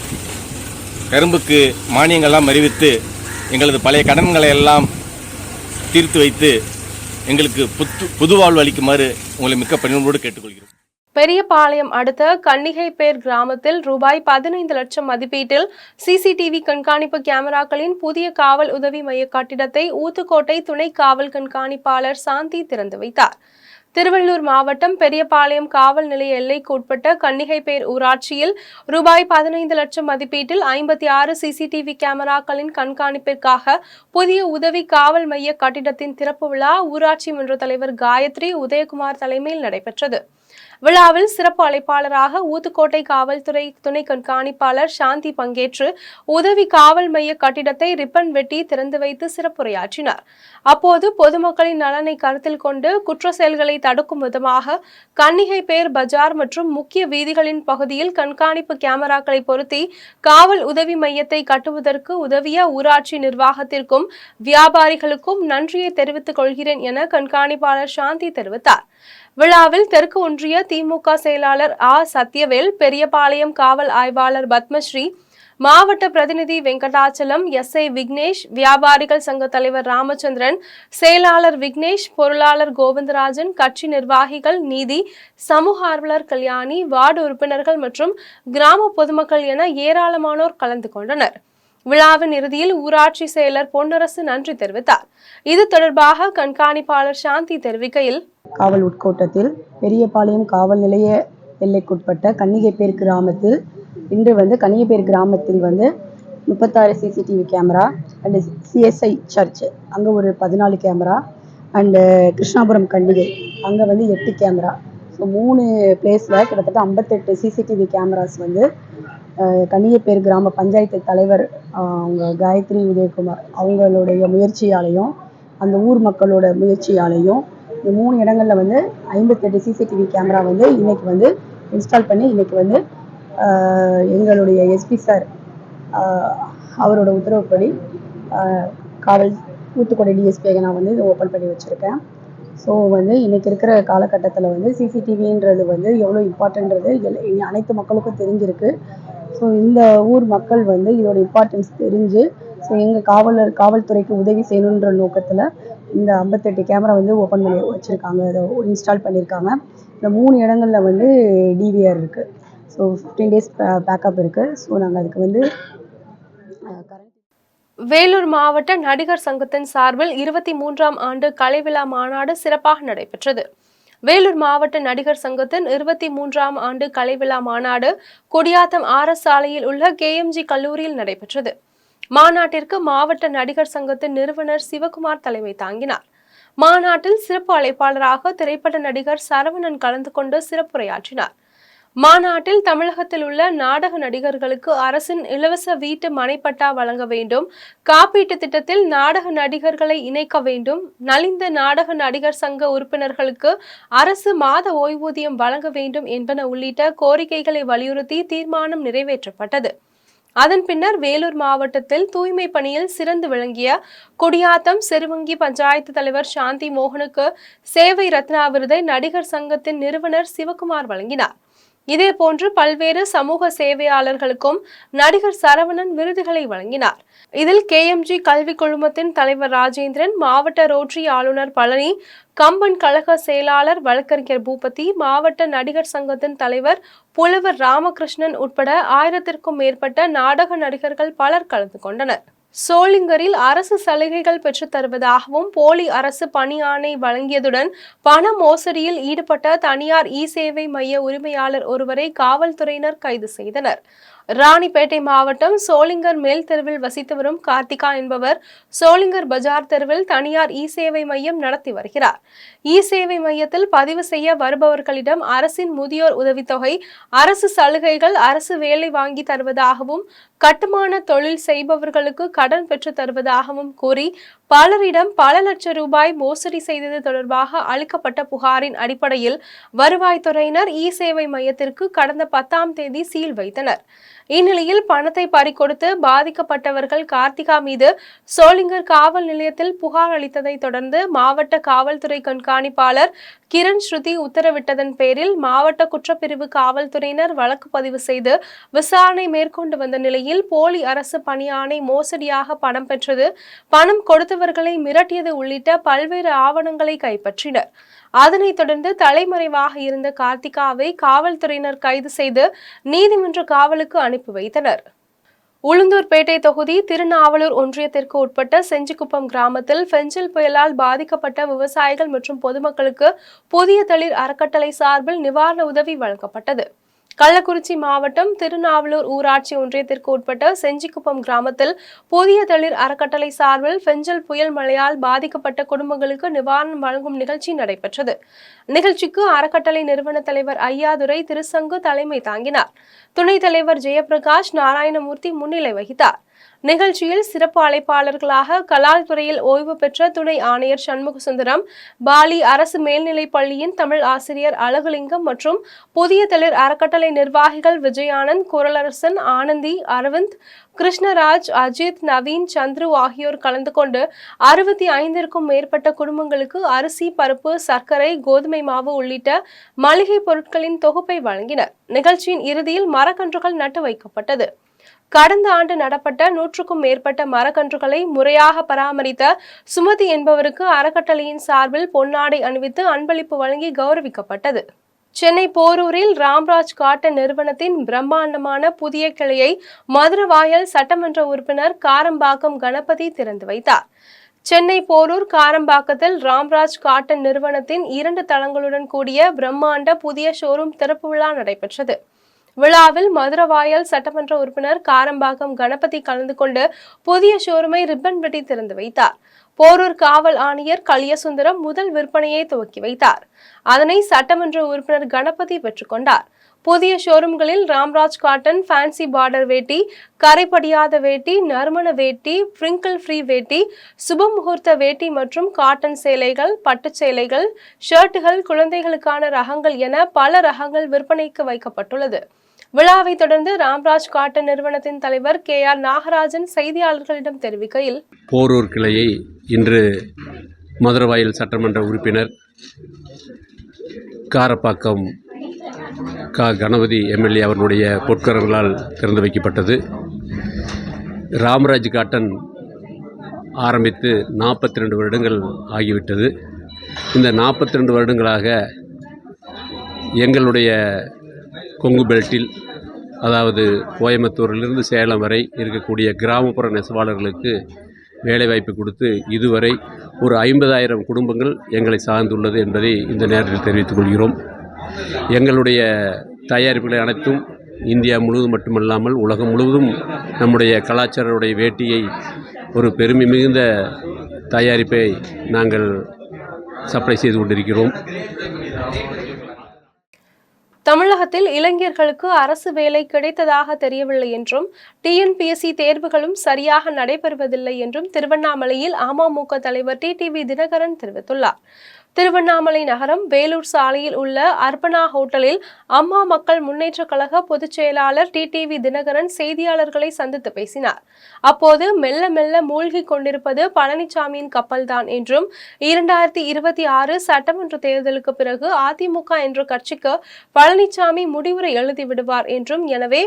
கரும்புக்கு மானியங்கள்லாம் அறிவித்து எங்களது பழைய கடன்களை எல்லாம் தீர்த்து வைத்து எங்களுக்கு புது வாழ்வு அளிக்குமாறு உங்களை மிக்க பணிவோடு கேட்டுக்கொள்கிறோம். பெரியபாளையம் அடுத்த கன்னிகைப்பேர் கிராமத்தில் ரூபாய் 15 லட்சம் மதிப்பீட்டில் சிசிடிவி கண்காணிப்பு கேமராக்களின் புதிய காவல் உதவி மைய கட்டிடத்தை ஊத்துக்கோட்டை துணை காவல் கண்காணிப்பாளர் சாந்தி திறந்து வைத்தார். திருவள்ளூர் மாவட்டம் பெரியபாளையம் காவல் நிலைய எல்லைக்கு உட்பட்ட கன்னிகைப்பேர் ஊராட்சியில் ரூபாய் 15 லட்சம் மதிப்பீட்டில் 56 சிசிடிவி கேமராக்களின் கண்காணிப்பிற்காக புதிய உதவி காவல் மைய கட்டிடத்தின் திறப்பு விழா ஊராட்சி மன்ற தலைவர் காயத்ரி உதயகுமார் தலைமையில் நடைபெற்றது. விழாவில் சிறப்பு அழைப்பாளராக ஊத்துக்கோட்டை காவல்துறை துணை கண்காணிப்பாளர் சாந்தி பங்கேற்று உதவி காவல் மைய கட்டிடத்தை ரிப்பன் வெட்டி திறந்து வைத்து சிறப்புரையாற்றினார். அப்போது பொதுமக்களின் நலனை கருத்தில் கொண்டு குற்ற செயல்களை தடுக்கும் விதமாக கன்னிகைப்பேர் பஜார் மற்றும் முக்கிய வீதிகளின் பகுதியில் கண்காணிப்பு கேமராக்களை பொருத்தி காவல் உதவி மையத்தை கட்டுவதற்கு உதவிய ஊராட்சி நிர்வாகத்திற்கும் வியாபாரிகளுக்கும் நன்றியை தெரிவித்துக் கொள்கிறேன் என கண்காணிப்பாளர் சாந்தி தெரிவித்தார். விழாவில் தெற்கு ஒன்றிய திமுக செயலாளர் சத்யவேல், பெரியபாளையம் காவல் ஆய்வாளர் பத்மஸ்ரீ, மாவட்ட பிரதிநிதி வெங்கடாச்சலம், எஸ்ஐ விக்னேஷ், வியாபாரிகள் சங்க தலைவர் ராமச்சந்திரன், செயலாளர் விக்னேஷ், பொருளாளர் கோவிந்தராஜன், கட்சி நிர்வாகிகள், நீதி, சமூக ஆர்வலர் கல்யாணி, வார்டு உறுப்பினர்கள் மற்றும் கிராம பொதுமக்கள் என ஏராளமானோர் கலந்து கொண்டனர். விழாவின் இறுதியில் ஊராட்சி செயலர் பொன்னரசு நன்றி தெரிவித்தார். இது தொடர்பாக கண்காணிப்பாளர் சாந்தி தெரிவிக்கையில், காவல் உட்கோட்டத்தில் பெரியபாளையம் காவல் நிலைய எல்லைக்குட்பட்ட கன்னிகைப்பேர் கிராமத்தில் இன்று கன்னிகைப்பேர் கிராமத்தில் 36 CCTV camera and CSI church அங்கே ஒரு 14 கேமரா அண்டு கிருஷ்ணாபுரம் கன்னிகை அங்கே 8 கேமரா. ஸோ 3 பிளேஸில் கிட்டத்தட்ட 58 சிசிடிவி கேமராஸ் கன்னிகைப்பேர் கிராம பஞ்சாயத்து தலைவர் அவங்க காயத்ரி உதயகுமார் அவங்களுடைய முயற்சியாலையும் அந்த ஊர் மக்களோட முயற்சியாலையும் இந்த 3 இடங்களில் 58 சிசிடிவி கேமரா இன்னைக்கு இன்ஸ்டால் பண்ணி இன்னைக்கு எங்களுடைய எஸ்பி சார் அவரோட உத்தரவுப்படி காவல் ஊத்துக்கோட்டை டிஎஸ்பியை நான் இதை ஓப்பன் பண்ணி வச்சுருக்கேன். ஸோ இன்னைக்கு இருக்கிற காலகட்டத்தில் சிசிடிவின்றது எவ்வளோ இம்பார்ட்டன்றது அனைத்து மக்களுக்கும் தெரிஞ்சிருக்கு. ஸோ இந்த ஊர் மக்கள் இதோட இம்பார்ட்டன்ஸ் தெரிஞ்சு ஸோ எங்கள் காவல்துறைக்கு உதவி செய்யணுன்ற நோக்கத்தில் இந்த 58 கேமரா ஓப்பன் பண்ணி வச்சுருக்காங்க, அதை இன்ஸ்டால் பண்ணியிருக்காங்க. இந்த 3 இடங்களில் டிவிஆர் இருக்குது. ஸோ 15 days பேக்கப் இருக்குது. ஸோ நாங்கள் அதுக்கு வேலூர் மாவட்ட நடிகர் சங்கத்தின் சார்பில் 23ஆம் ஆண்டு கலைவிழா மாநாடு சிறப்பாக நடைபெற்றது. வேலூர் மாவட்ட நடிகர் சங்கத்தின் 23ஆம் ஆண்டு கலைவிழா மாநாடு குடியாத்தம் RS சாலையில் உள்ள KMG கல்லூரியில் நடைபெற்றது. மாநாட்டிற்கு மாவட்ட நடிகர் சங்கத்தின் நிறுவனர் சிவகுமார் தலைமை தாங்கினார். மாநாட்டில் சிறப்பு அழைப்பாளராக திரைப்பட நடிகர் சரவணன் கலந்து கொண்டு சிறப்புரையாற்றினார். மாநாட்டில் தமிழகத்தில் உள்ள நாடக நடிகர்களுக்கு அரசின் இலவச வீட்டு மனைப்பட்டா வழங்க வேண்டும், காப்பீட்டு திட்டத்தில் நாடக நடிகர்களை இணைக்க வேண்டும், நலிந்த நாடக நடிகர் சங்க உறுப்பினர்களுக்கு அரசு மாத ஓய்வூதியம் வழங்க வேண்டும் என்பன உள்ளிட்ட கோரிக்கைகளை வலியுறுத்தி தீர்மானம் நிறைவேற்றப்பட்டது. அதன் பின்னர் வேலூர் மாவட்டத்தில் தூய்மை பணியில் சிறந்து விளங்கிய குடியாத்தம் செருவங்கி பஞ்சாயத்து தலைவர் சாந்தி மோகனுக்கு சேவை ரத்னா விருதை நடிகர் சங்கத்தின் நிறுவனர் சிவகுமார் வழங்கினார். இதேபோன்று பல்வேறு சமூக சேவையாளர்களுக்கும் நடிகர் சரவணன் விருதுகளை வழங்கினார். இதில் KMG கல்வி குழுமத்தின் தலைவர் ராஜேந்திரன், மாவட்ட ரோட்டரி ஆளுநர் பழனி, கம்பன் கழக செயலாளர் வழக்கறிஞர் பூபதி, மாவட்ட நடிகர் சங்கத்தின் தலைவர் புலவர் ராமகிருஷ்ணன் உட்பட 1000க்கும் மேற்பட்ட நாடக நடிகர்கள் பலர் கலந்து கொண்டனர். சோளிங்கரில் அரசு சலுகைகள் பெற்றுத் தருவதாகவும் போலி அரசு பணி ஆணை வழங்கியதுடன் பண மோசடியில் ஈடுபட்ட தனியார் சேவை மைய உரிமையாளர் ஒருவரை காவல்துறையினர் கைது செய்தனர். ராணிப்பேட்டை மாவட்டம் சோளிங்கர் மேல் தெருவில் வசித்து வரும் கார்த்திகா என்பவர் சோளிங்கர் பஜார் தெருவில் தனியார் சேவை மையம் நடத்தி வருகிறார். சேவை மையத்தில் பதிவு செய்ய வருபவர்களிடம் அரசின் முதியோர் உதவித்தொகை, அரசு சலுகைகள், அரசு வேலை வாங்கி தருவதாகவும் கட்டுமான தொழில் செய்பவர்களுக்கு கடன் பெற்று தருவதாகவும் கூறி பலரிடம் பல லட்சம் ரூபாய் மோசடி செய்தது தொடர்பாக அளிக்கப்பட்ட புகாரின் அடிப்படையில் வருவாய்த்துறையினர் சேவை மையத்திற்கு கடந்த 10ஆம் தேதி சீல் வைத்தனர். இந்நிலையில் பணத்தை பறிகொடுத்து பாதிக்கப்பட்டவர்கள் கார்த்திகா மீது சோளிங்கர் காவல் நிலையத்தில் புகார் அளித்ததை தொடர்ந்து மாவட்ட காவல்துறை கண்காணிப்பாளர் கிரண் ஸ்ருதி உத்தரவிட்டதன் பேரில் மாவட்ட குற்றப்பிரிவு காவல்துறையினர் வழக்கு பதிவு செய்து விசாரணை மேற்கொண்டு வந்த நிலையில் போலி அரசு பணி ஆணை மோசடியாக பணம் பெற்றது, பணம் கொடுத்தவர்களை மிரட்டியது உள்ளிட்ட பல்வேறு ஆவணங்களை கைப்பற்றினர். அதனைத் தொடர்ந்து தலைமறைவாக இருந்த கார்த்திகாவை காவல்துறையினர் கைது செய்து நீதிமன்ற காவலுக்கு அனுப்பி வைத்தனர். உளுந்தூர்பேட்டை தொகுதி திருநாவலூர் ஒன்றியத்திற்கு உட்பட்ட செஞ்சிக்குப்பம் கிராமத்தில் பெஞ்சல் புயலால் பாதிக்கப்பட்ட விவசாயிகள் மற்றும் பொதுமக்களுக்கு புதிய தளிர் அறக்கட்டளை சார்பில் நிவாரண உதவி வழங்கப்பட்டது. கள்ளக்குறிச்சி மாவட்டம் திருநாவலூர் ஊராட்சி ஒன்றியத்திற்கு உட்பட்ட செஞ்சிக்குப்பம் கிராமத்தில் புதிய தளிர் அறக்கட்டளை சார்பில் பெஞ்சல் புயல் மழையால் பாதிக்கப்பட்ட குடும்பங்களுக்கு நிவாரணம் வழங்கும் நிகழ்ச்சி நடைபெற்றது. நிகழ்ச்சிக்கு அறக்கட்டளை நிறுவன தலைவர் ஐயாதுரை திருசங்கு தலைமை தாங்கினார். துணைத் தலைவர் ஜெயபிரகாஷ் நாராயணமூர்த்தி முன்னிலை வகித்தார். நிகழ்ச்சியில் சிறப்பு அழைப்பாளர்களாக கலால் துறையில் ஓய்வு பெற்ற துணை ஆணையர் சண்முகசுந்தரம், பாலி அரசு மேல்நிலைப் பள்ளியின் தமிழ் ஆசிரியர் அழகுலிங்கம் மற்றும் புதிய தளிர் அறக்கட்டளை நிர்வாகிகள் விஜயானந்த், குரலரசன், ஆனந்தி, அரவிந்த், கிருஷ்ணராஜ், அஜித், நவீன், சந்துரு ஆகியோர் கலந்து கொண்டு 65க்கும் மேற்பட்ட குடும்பங்களுக்கு அரிசி, பருப்பு, சர்க்கரை, கோதுமை மாவு உள்ளிட்ட மளிகை பொருட்களின் தொகுப்பை வழங்கினர். நிகழ்ச்சியின் இறுதியில் மரக்கன்றுகள் நட்டு வைக்கப்பட்டது. கடந்த ஆண்டு நடப்பட்ட 100க்கும் மேற்பட்ட மரக்கன்றுகளை முறையாக பராமரித்த சுமதி என்பவருக்கு அறக்கட்டளையின் சார்பில் பொன்னாடை அணிவித்து அன்பளிப்பு வழங்கி கௌரவிக்கப்பட்டது. சென்னை போரூரில் ராம்ராஜ் காட்டன் நிறுவனத்தின் பிரம்மாண்டமான புதிய கிளையை மதுரவாயல் சட்டமன்ற உறுப்பினர் காரம்பாக்கம் கணபதி திறந்து வைத்தார். சென்னை போரூர் காரம்பாக்கத்தில் ராம்ராஜ் காட்டன் நிறுவனத்தின் 2 தளங்களுடன் கூடிய பிரம்மாண்ட புதிய ஷோரூம் திறப்பு விழா நடைபெற்றது. விழாவில் மதுரவாயல் சட்டமன்ற உறுப்பினர் காரம்பாக்கம் கணபதி கலந்து கொண்டு புதிய ஷோரூமை ரிப்பன் வெட்டி திறந்து வைத்தார். போரூர் காவல் ஆணையர் கலியசுந்தரம் முதல் விற்பனையை துவக்கி வைத்தார். அதனை சட்டமன்ற உறுப்பினர் கணபதி பெற்றுக்கொண்டார். புதிய ஷோரூம்களில் ராம்ராஜ் காட்டன் ஃபேன்சி பார்டர் வேட்டி, கரைப்படியாத வேட்டி, நறுமண வேட்டி, பிரிங்கிள் ஃப்ரீ வேட்டி, சுபமுகூர்த்த வேட்டி மற்றும் காட்டன் சேலைகள், பட்டு சேலைகள், ஷர்ட்டுகள், குழந்தைகளுக்கான ரகங்கள் என பல ரகங்கள் விற்பனைக்கு வைக்கப்பட்டுள்ளது. விழாவை தொடர்ந்து ராம்ராஜ் காட்டன் நிறுவனத்தின் தலைவர் KR நாகராஜன் செய்தியாளர்களிடம் தெரிவிக்கையில், போரூர் கிளையை இன்று மதுரவாயல் சட்டமன்ற உறுப்பினர் காரப்பாக்கம் கணபதி MLA அவர்களுடைய பொற்கரங்களால் திறந்து வைக்கப்பட்டது. ராம்ராஜ் காட்டன் ஆரம்பித்து 42 வருடங்கள் ஆகிவிட்டது. இந்த 42 வருடங்களாக எங்களுடைய கொங்கு பெல்ட்டில், அதாவது கோயம்புத்தூரிலிருந்து சேலம் வரை இருக்கக்கூடிய கிராமப்புற நெசவாளர்களுக்கு வேலைவாய்ப்பு கொடுத்து இதுவரை ஒரு 50,000 குடும்பங்கள் எங்களை சார்ந்துள்ளது என்பதை இந்த நேரத்தில் தெரிவித்துக் கொள்கிறோம். எங்களுடைய தயாரிப்புகளை அனைத்தும் இந்தியா முழுவதும் மட்டுமல்லாமல் உலகம் முழுவதும் நம்முடைய கலாச்சாரனுடைய வேட்டியை ஒரு பெருமை மிகுந்த தயாரிப்பை நாங்கள் சப்ளை செய்து கொண்டிருக்கிறோம். தமிழகத்தில் இளைஞர்களுக்கு அரசு வேலை கிடைத்ததாக தெரியவில்லை என்றும் TNPSC தேர்வுகளும் சரியாக நடைபெறுவதில்லை என்றும் திருவண்ணாமலையில் அமமுக தலைவர் TTV தினகரன் தெரிவித்துள்ளார். திருவண்ணாமலை நகரம் வேலூர் சாலையில் உள்ள அர்பனா ஹோட்டலில் அம்மா மக்கள் முன்னேற்ற கழக பொதுச் செயலாளர் TTV தினகரன் செய்தியாளர்களை சந்தித்து பேசினார். அப்போது மெல்ல மெல்ல மூழ்கி கொண்டிருப்பது பழனிசாமியின் கப்பல்தான் என்றும் 2026 சட்டமன்ற தேர்தலுக்கு பிறகு அதிமுக என்ற கட்சிக்கு பழனிசாமி முடிவுரை எழுதி விடுவார் என்றும், எனவே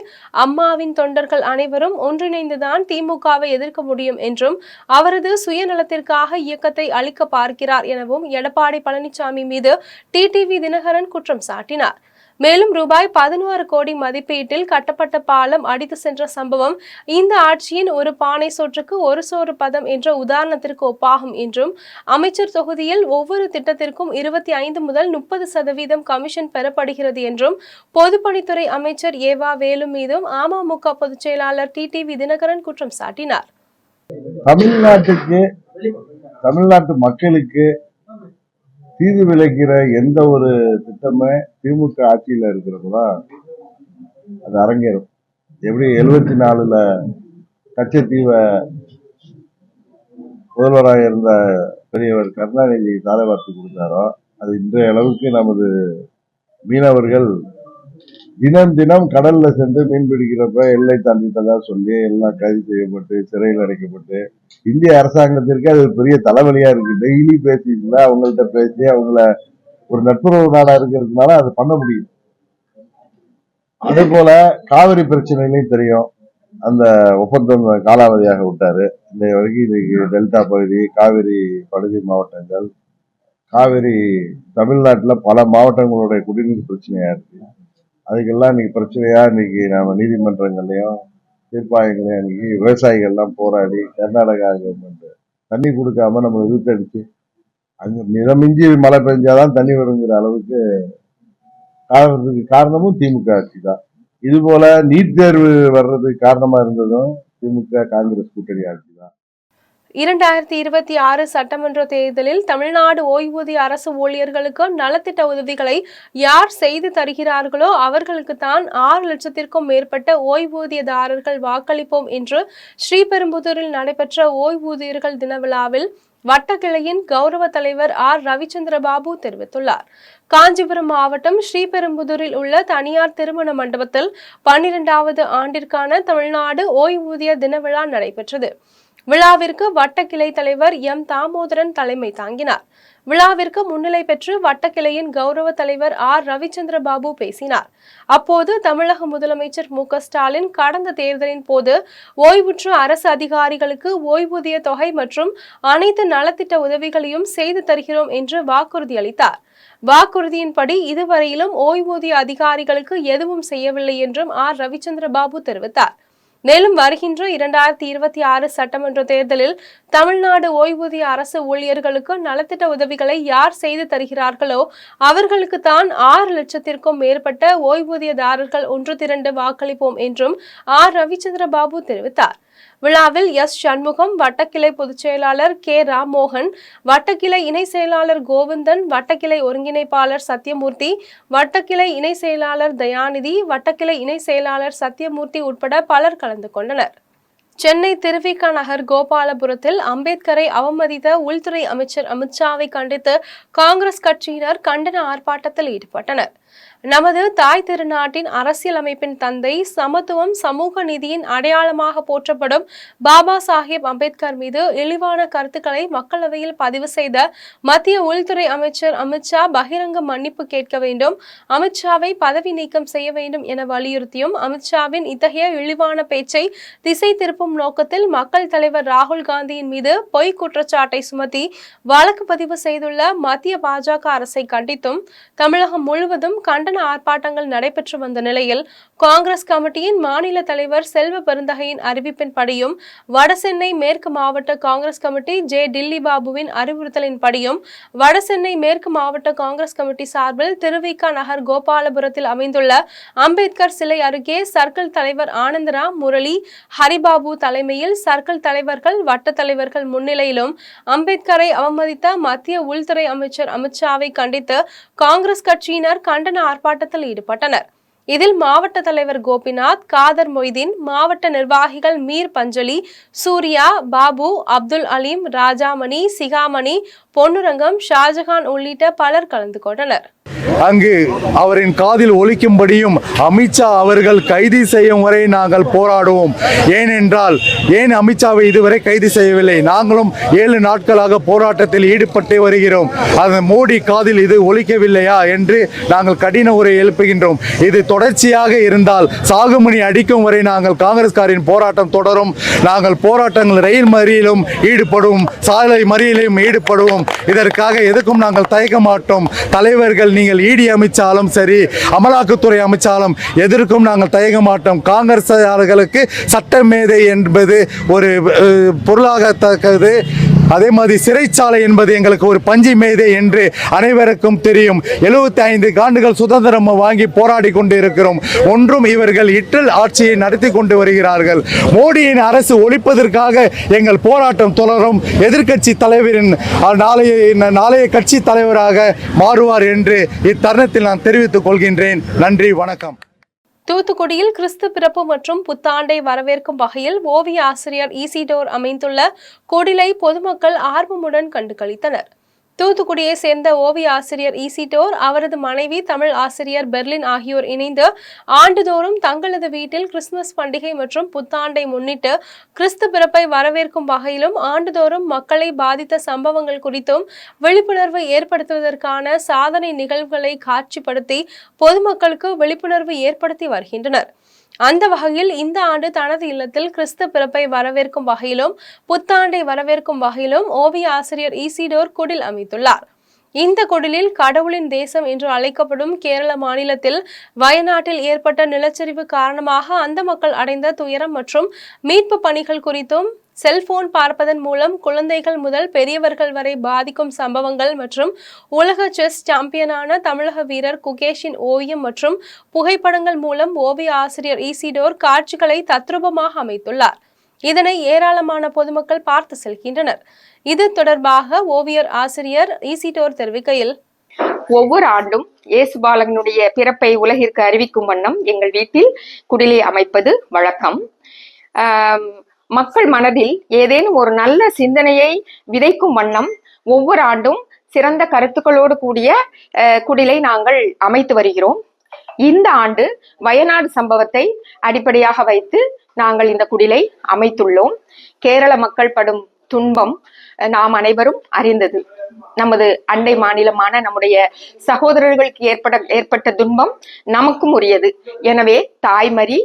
அம்மாவின் தொண்டர்கள் அனைவரும் ஒன்றிணைந்துதான் திமுகவை எதிர்க்க முடியும் என்றும், அவரது சுயநலத்திற்காக இயக்கத்தை அழிக்க பார்க்கிறார் எனவும் எடப்பாடி பழனிசாமி மீது TTV தினகரன் குற்றம் சாட்டினார். மேலும் ரூபாய் 16 கோடி மதிப்பீட்டில் கட்டப்பட்ட பாலம் அடித்து சென்ற சம்பவம் இந்த ஆட்சியின் ஒரு பானை சோற்றுக்கு ஒரு சோறு பதம் என்ற உதாரணத்திற்கு ஒப்பாகும் என்றும், அமைச்சர் தொகுதியில் ஒவ்வொரு திட்டத்திற்கும் 25 முதல் 30% கமிஷன் பெறப்படுகிறது என்றும் பொதுப்பணித்துறை அமைச்சர் ஏவா வேலு மீதும் அமமுக பொதுச் செயலாளர் TTV தினகரன் குற்றம் சாட்டினார். தமிழ்நாட்டு மக்களுக்கு தீர்வு விளைக்கிற எந்த ஒரு திட்டமே திமுக ஆட்சியில இருக்கிறப்பதான் அது அரங்கேறும். எப்படி 74ல கச்சத்தீவை முதல்வராக இருந்த பெரியவர் கருணாநிதி தாரை வார்த்து கொடுத்தாரோ, அது இன்றைய அளவுக்கு நமது மீனவர்கள் தினம் தினம் கடல்ல சென்று மீன் பிடிக்கிறப்ப எல்லை தாண்டிட்டதா சொல்லி எல்லாம் கைது செய்யப்பட்டு சிறையில் அடைக்கப்பட்டு இந்திய அரசாங்கத்திற்கு அது பெரிய தலைவலியா இருக்கு. டெய்லி பேசிட்டு அவங்கள்ட்ட பேசி அவங்கள ஒரு நட்புறவு நாடா இருக்கிறதுனால அது பண்ண முடியும். அதே போல காவிரி பிரச்சனையிலையும் தெரியும், அந்த ஒப்பந்தம் காலாவதியாக விட்டாரு. இந்த வரைக்கும் இன்னைக்கு டெல்டா பகுதி, காவிரி படுகை மாவட்டங்கள், காவிரி தமிழ்நாட்டுல பல மாவட்டங்களுடைய குடிநீர் பிரச்சனையா இருக்கு. அதுக்கெல்லாம் இன்னைக்கு பிரச்சனையா இன்னைக்கு நாம நீதிமன்றங்கள்லயும் தீர்ப்பாயங்களை அணுகி விவசாயிகள்லாம் போராடி கர்நாடகா கவர்மெண்ட் தண்ணி கொடுக்காம நம்ம இழுத்தடிச்சு அங்க மிதமிஞ்சி மழை பெஞ்சாதான் தண்ணி வருங்கிற அளவுக்கு காரணமும் திமுக ஆட்சி தான். இது போல நீட் தேர்வு வர்றதுக்கு காரணமா இருந்ததும் திமுக காங்கிரஸ் கூட்டணி ஆட்சி தான். 2026 சட்டமன்ற தேர்தலில் தமிழ்நாடு ஓய்வூதிய அரசு ஊழியர்களுக்கு நலத்திட்ட உதவிகளை யார் செய்து தருகிறார்களோ அவர்களுக்கு தான் 6 லட்சத்திற்கும் மேற்பட்ட ஓய்வூதியதாரர்கள் வாக்களிப்போம் என்று ஸ்ரீபெரும்புதூரில் நடைபெற்ற ஓய்வூதியர்கள் தின விழாவில் வட்டக்கிளையின் கௌரவ தலைவர் ஆர் ரவிச்சந்திரபாபு தெரிவித்துள்ளார். காஞ்சிபுரம் மாவட்டம் ஸ்ரீபெரும்புதூரில் உள்ள தனியார் திருமண மண்டபத்தில் 12வது ஆண்டிற்கான தமிழ்நாடு ஓய்வூதிய தின விழா நடைபெற்றது. விழாவிற்கு வட்டக்கிளை தலைவர் எம் தாமோதரன் தலைமை தாங்கினார். விழாவிற்கு முன்னிலை பெற்று வட்டக்கிளையின் கௌரவ தலைவர் ஆர் ரவிச்சந்திரபாபு பேசினார். அப்போது தமிழக முதலமைச்சர் மு.க.ஸ்டாலின் கடந்த தேர்தலின் போது ஓய்வுற்ற அரசு அதிகாரிகளுக்கு ஓய்வூதிய தொகை மற்றும் அனைத்து நலத்திட்ட உதவிகளையும் செய்து தருகிறோம் என்று வாக்குறுதி அளித்தார். வாக்குறுதியின்படி இதுவரையிலும் ஓய்வூதிய அதிகாரிகளுக்கு எதுவும் செய்யவில்லை என்றும் ஆர் ரவிச்சந்திரபாபு தெரிவித்தார். மேலும் வருகின்ற 2026 சட்டமன்ற தேர்தலில் தமிழ்நாடு ஓய்வூதிய அரசு ஊழியர்களுக்கு நலத்திட்ட உதவிகளை யார் செய்து தருகிறார்களோ அவர்களுக்கு தான் 6 லட்சத்திற்கும் மேற்பட்ட ஓய்வூதியதாரர்கள் ஒன்று திரண்டு வாக்களிப்போம் என்றும் ஆர் ரவிச்சந்திரபாபு தெரிவித்தார். விழாவில் எஸ் சண்முகம், வட்டக்கிளை பொதுச் செயலாளர் கே ராம்மோகன், வட்டக்கிளை இணை செயலாளர் கோவிந்தன், வட்டக்கிளை ஒருங்கிணைப்பாளர் சத்யமூர்த்தி, வட்டக்கிளை இணை செயலாளர் தயாநிதி, வட்டக்கிளை இணை செயலாளர் சத்யமூர்த்தி உட்பட பலர் கலந்து கொண்டனர். சென்னை திருவிக நகர் கோபாலபுரத்தில் அம்பேத்கரை அவமதித்த உள்துறை அமைச்சர் அமித்ஷாவை கண்டித்து காங்கிரஸ் கட்சியினர் கண்டன ஆர்ப்பாட்டத்தில் ஈடுபட்டனர். நமது தாய் திருநாட்டின் அரசியல் அமைப்பின் தந்தை, சமத்துவம், சமூக நீதியின் அடையாளமாக போற்றப்படும் பாபா சாஹேப் அம்பேத்கர் மீது இழிவான கருத்துக்களை மக்களவையில் பதிவு செய்த மத்திய உள்துறை அமைச்சர் அமித்ஷா பகிரங்க மன்னிப்பு கேட்க வேண்டும், அமித்ஷாவை பதவி நீக்கம் செய்ய வேண்டும் என வலியுறுத்தியும் அமித்ஷாவின் இத்தகைய இழிவான பேச்சை திசை திருப்பும் நோக்கத்தில் மக்கள் தலைவர் ராகுல் காந்தியின் மீது பொய் குற்றச்சாட்டை சுமத்தி வழக்கு பதிவு செய்துள்ள மத்திய பாஜக அரசை கண்டித்தும் தமிழகம் முழுவதும் கண்டன ஆர்ப்பாட்டங்கள் நடைபெற்று வந்த நிலையில் காங்கிரஸ் கமிட்டியின் மாநில தலைவர் செல்வ பெருந்தகையின் அறிவிப்பின்படியும் வடசென்னை மேற்கு மாவட்ட காங்கிரஸ் கமிட்டி ஜே டில்லி பாபுவின் அறிவுறுத்தலின்படியும் வடசென்னை மேற்கு மாவட்ட காங்கிரஸ் கமிட்டி சார்பில் திருவிக நகர் கோபாலபுரத்தில் அமைந்துள்ள அம்பேத்கர் சிலை அருகே சர்க்கிள் தலைவர் ஆனந்தராம், முரளி, ஹரிபாபு தலைமையில் சர்க்கிள் தலைவர்கள், வட்ட தலைவர்கள் முன்னிலையிலும் அம்பேத்கரை அவமதித்த மத்திய உள்துறை அமைச்சர் அமித்ஷாவை கண்டித்து காங்கிரஸ் கட்சியினர் கண்டன ஆர்ப்பாட்டத்தில் ஈடுபட்டனர். இதில் மாவட்ட தலைவர் கோபிநாத், காதர் மொய்தீன், மாவட்ட நிர்வாகிகள் மீர் பஞ்சலி, சூர்யா, பாபு, அப்துல் அலீம், ராஜாமணி, சிகாமணி, பொன்னுரங்கம், ஷாஜகான் உள்ளிட்ட பலர் கலந்து கொண்டனர். அங்கு அவரின் காதில் ஒலிக்கும்படியும் அமித்ஷா அவர்கள் கைது செய்யும் வரை நாங்கள் போராடுவோம். ஏனென்றால் ஏன் அமித்ஷாவை இதுவரை கைது செய்யவில்லை? நாங்களும் 7 நாட்களாக போராட்டத்தில் ஈடுபட்டு வருகிறோம். அந்த மோடி காதில் இது ஒலிக்கவில்லையா என்று நாங்கள் கடின உரை எழுப்புகின்றோம். இது தொடர்ச்சியாக இருந்தால் சாகுமணி அடிக்கும் வரை நாங்கள் காங்கிரஸ்காரின் போராட்டம் தொடரும். நாங்கள் போராட்டங்கள் ரயில் மறியலிலும் ஈடுபடுவோம், சாலை மறியலிலும் ஈடுபடுவோம். இதற்காக எதுக்கும் நாங்கள் தயக்க மாட்டோம். தலைவர்கள் நீங்கள் இடி அமைச்சாலும் சரி, அமலாக்கத்துறை அமைச்சாலும் எதற்கும் நாங்கள் தயங்க மாட்டோம். காங்கிரஸ்காரர்களுக்கு சட்ட மேதை என்பது ஒரு பொருளாகத்தக்கது. அதே மாதிரி சிறைச்சாலை என்பது எங்களுக்கு ஒரு பஞ்சு மேதை என்று அனைவருக்கும் தெரியும். 75 ஆண்டுகள் சுதந்திரம் வாங்கி போராடி கொண்டு இருக்கிறோம். ஒன்றும் இவர்கள் இட்டல் ஆட்சியை நடத்தி கொண்டு வருகிறார்கள். மோடியின் அரசு ஒழிப்பதற்காக எங்கள் போராட்டம் தொடரும். எதிர்க்கட்சி தலைவரின் நாளைய கட்சி தலைவராக மாறுவார் என்று இத்தருணத்தில் நான் தெரிவித்துக் கொள்கின்றேன். நன்றி, வணக்கம். தூத்துக்குடியில் கிறிஸ்து பிறப்பு மற்றும் புத்தாண்டை வரவேற்கும் வகையில் ஓவிய ஆசிரியர் ஈசிடோர் அமைந்துள்ள குடிலை பொதுமக்கள் ஆர்வமுடன் கண்டு களித்தனர். தூத்துக்குடியை சேர்ந்த ஓவிய ஆசிரியர் ஈசிடோர், அவரது மனைவி தமிழ் ஆசிரியர் பெர்லின் ஆகியோர் இணைந்து ஆண்டுதோறும் தங்களது வீட்டில் கிறிஸ்துமஸ் பண்டிகை மற்றும் புத்தாண்டை முன்னிட்டு கிறிஸ்து பிறப்பை வரவேற்கும் வகையிலும் ஆண்டுதோறும் மக்களை பாதித்த சம்பவங்கள் குறித்தும் விழிப்புணர்வு ஏற்படுத்துவதற்கான சாதனை நிகழ்வுகளை காட்சிப்படுத்தி பொதுமக்களுக்கு விழிப்புணர்வு ஏற்படுத்தி வருகின்றனர். அந்த வகையில் இந்த ஆண்டு தனது இல்லத்தில் கிறிஸ்து பிறப்பை வரவேற்கும் வகையிலும் புத்தாண்டை வரவேற்கும் வகையிலும் ஓவிய ஆசிரியர் ஈசிடோர் குடில் அமைத்துள்ளார். இந்த குடிலில் கடவுளின் தேசம் என்று அழைக்கப்படும் கேரள மாநிலத்தில் வயநாட்டில் ஏற்பட்ட நிலச்சரிவு காரணமாக அந்த மக்கள் அடைந்த துயரம் மற்றும் மீட்பு பணிகள் குறித்தும், செல்போன் பார்ப்பதன் மூலம் குழந்தைகள் முதல் பெரியவர்கள் வரை பாதிக்கும் சம்பவங்கள் மற்றும் உலக செஸ் சாம்பியனான தமிழக வீரர் குகேஷின் ஓவியம் மற்றும் புகைப்படங்கள் மூலம் ஓவிய ஆசிரியர் ஈசிடோர் காட்சிகளை தத்ரூபமாக அமைத்துள்ளார். இதனை ஏராளமான பொதுமக்கள் பார்த்து செல்கின்றனர். இது தொடர்பாக ஓவியர் ஆசிரியர் ஈசிடோர் தெரிவிக்கையில், ஒவ்வொரு ஆண்டும் இயேசுபாலகனுடைய பிறப்பை உலகிற்கு அறிவிக்கும் வண்ணம் எங்கள் வீட்டில் குடிலை அமைப்பது வழக்கம். மக்கள் மனதில் ஏதேனும் ஒரு நல்ல சிந்தனையை விதைக்கும் வண்ணம் ஒவ்வொரு ஆண்டும் சிறந்த கருத்துக்களோடு கூடிய குடிலை நாங்கள் அமைத்து வருகிறோம். இந்த ஆண்டு வயநாடு சம்பவத்தை அடிப்படையாக வைத்து நாங்கள் இந்த குடிலை அமைத்துள்ளோம். கேரள மக்கள் படும் துன்பம் நாம் அனைவரும் அறிந்தது. நமது அண்டை மாநிலமான நம்முடைய சகோதரர்களுக்கு ஏற்பட்ட துன்பம் நமக்கும் உரியது. எனவே தாய்மறி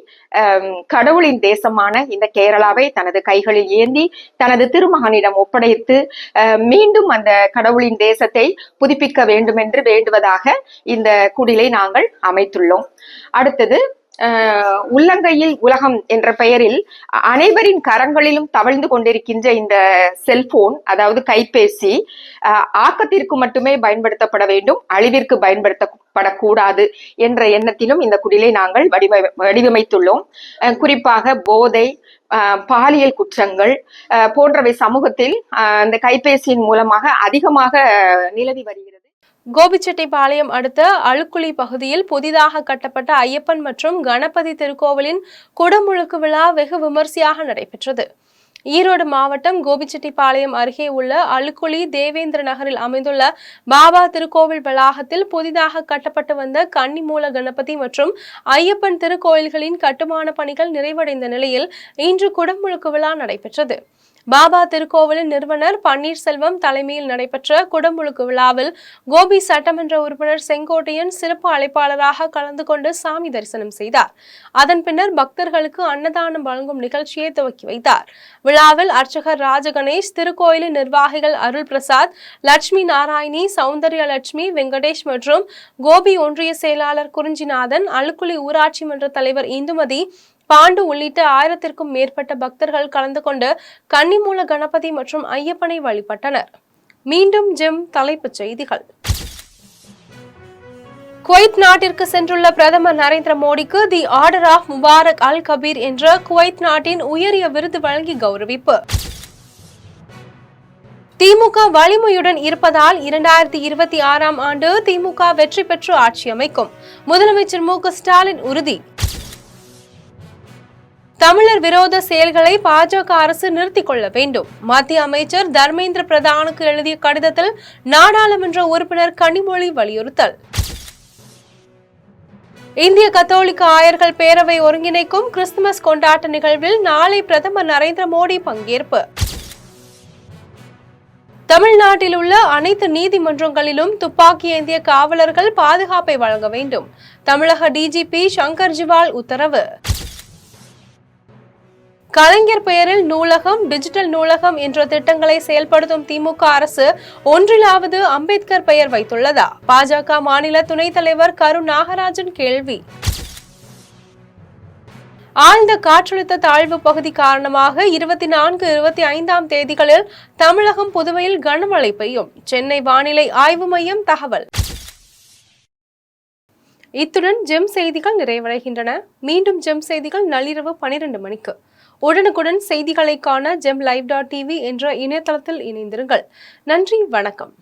கடவுளின் தேசமான இந்த கேரளாவை தனது கைகளில் ஏந்தி தனது திருமகனிடம் ஒப்படைத்து மீண்டும் அந்த கடவுளின் தேசத்தை புதுப்பிக்க வேண்டும் என்று வேண்டுவதாக இந்த குடிலை நாங்கள் அமைத்துள்ளோம். அடுத்தது, உள்ளங்கையில் உலகம் என்ற பெயரில் அனைவரின் கரங்களிலும் தவழ்ந்து கொண்டிருக்கின்ற இந்த செல்போன், அதாவது கைபேசி, ஆக்கத்திற்கு மட்டுமே பயன்படுத்தப்பட வேண்டும், அழிவிற்கு பயன்படுத்தப்படக்கூடாது என்ற எண்ணத்திலும் இந்த குடிலை நாங்கள் வடிவமைத்துள்ளோம். குறிப்பாக போதை, பாலியல் குற்றங்கள் போன்றவை சமூகத்தில் இந்த கைபேசியின் மூலமாக அதிகமாக நிலவி வருகிறது. கோபிச்செட்டிப்பாளையம் அடுத்த அழுக்குழி பகுதியில் புதிதாக கட்டப்பட்ட ஐயப்பன் மற்றும் கணபதி திருக்கோவிலின் குடமுழுக்கு விழா வெகு விமர்சையாக நடைபெற்றது. ஈரோடு மாவட்டம் கோபிச்செட்டிப்பாளையம் அருகே உள்ள அழுக்குழி தேவேந்திர நகரில் அமைந்துள்ள பாபா திருக்கோவில் வளாகத்தில் புதிதாக கட்டப்பட்டு வந்த கன்னிமூல கணபதி மற்றும் ஐயப்பன் திருக்கோயில்களின் கட்டுமான பணிகள் நிறைவடைந்த நிலையில் இன்று குடமுழுக்கு விழா நடைபெற்றது. பாபா திருக்கோவிலின் நிறுவனர் பன்னீர்செல்வம் தலைமையில் நடைபெற்ற குடமுழுக்கு விழாவில் கோபி சட்டமன்ற உறுப்பினர் செங்கோட்டையன் சிறப்பு அழைப்பாளராக கலந்து கொண்டு சாமி தரிசனம் செய்தார். அதன் பின்னர் பக்தர்களுக்கு அன்னதானம் வழங்கும் நிகழ்ச்சியை துவக்கி வைத்தார். விழாவில் அர்ச்சகர் ராஜகணேஷ், திருக்கோயிலின் நிர்வாகிகள் அருள் பிரசாத், லட்சுமி நாராயணி, சௌந்தர்ய லட்சுமி, வெங்கடேஷ் மற்றும் கோபி ஒன்றிய செயலாளர் குறிஞ்சிநாதன், அழுக்குழி ஊராட்சி மன்ற தலைவர் இந்துமதி, பாண்டு உள்ளிட்ட 1000க்கும் மேற்பட்ட பக்தர்கள் கலந்து கொண்டு கன்னிமூல கணபதி மற்றும் ஐயப்பனை வழிபட்டனர். மீண்டும் ஜெம் தலைப்புச் செய்திகள். குவைத் நாட்டிற்கு சென்றுள்ள பிரதமர் நரேந்திர மோடிக்கு தி ஆர்டர் ஆஃப் முபாரக் அல் கபீர் என்ற குவைத் நாட்டின் உயரிய விருது வழங்கி கௌரவிப்பு. திமுக வலிமையுடன் இருப்பதால் 2026ஆம் ஆண்டு திமுக வெற்றி பெற்று ஆட்சி அமைக்கும். முதலமைச்சர் மு.க. ஸ்டாலின் உறுதி. தமிழர் விரோத செயல்களை பாஜக அரசு நிறுத்திக் கொள்ள வேண்டும். மத்திய அமைச்சர் தர்மேந்திர பிரதானுக்கு எழுதிய கடிதத்தில் நாடாளுமன்ற உறுப்பினர் கனிமொழி வலியுறுத்தல். இந்திய கத்தோலிக்க ஆயர்கள் பேரவை ஒருங்கிணைக்கும் கிறிஸ்துமஸ் கொண்டாட்ட நிகழ்வில் நாளை பிரதமர் நரேந்திர மோடி பங்கேற்பு. தமிழ்நாட்டில் உள்ள அனைத்து நீதிமன்றங்களிலும் துப்பாக்கி ஏந்திய காவலர்கள் பாதுகாப்பை வழங்க வேண்டும். தமிழக டிஜிபி சங்கர் ஜிவால் உத்தரவு. கலைஞர் பெயரில் நூலகம், டிஜிட்டல் நூலகம் என்ற திட்டங்களை செயல்படுத்தும் திமுக அரசு ஒன்றிலாவது அம்பேத்கர் பெயர் வைத்துள்ளதா? பாஜக மாநில துணைத் தலைவர் கரு நாகராஜன் கேள்வி. ஆழ்ந்த காற்றழுத்த தாழ்வு பகுதி காரணமாக 24, 25ஆம் தேதிகளில் தமிழகம், புதுவையில் கனமழை பெய்யும். சென்னை வானிலை ஆய்வு மையம் தகவல். இத்துடன் ஜெம் செய்திகள் நிறைவடைகின்றன. மீண்டும் ஜெம் செய்திகள் நள்ளிரவு 12 மணிக்கு. உடனுக்குடன் செய்திகளை காண GemLive.tv என்ற இணையதளத்தில் இணைந்திருங்கள். நன்றி, வணக்கம்.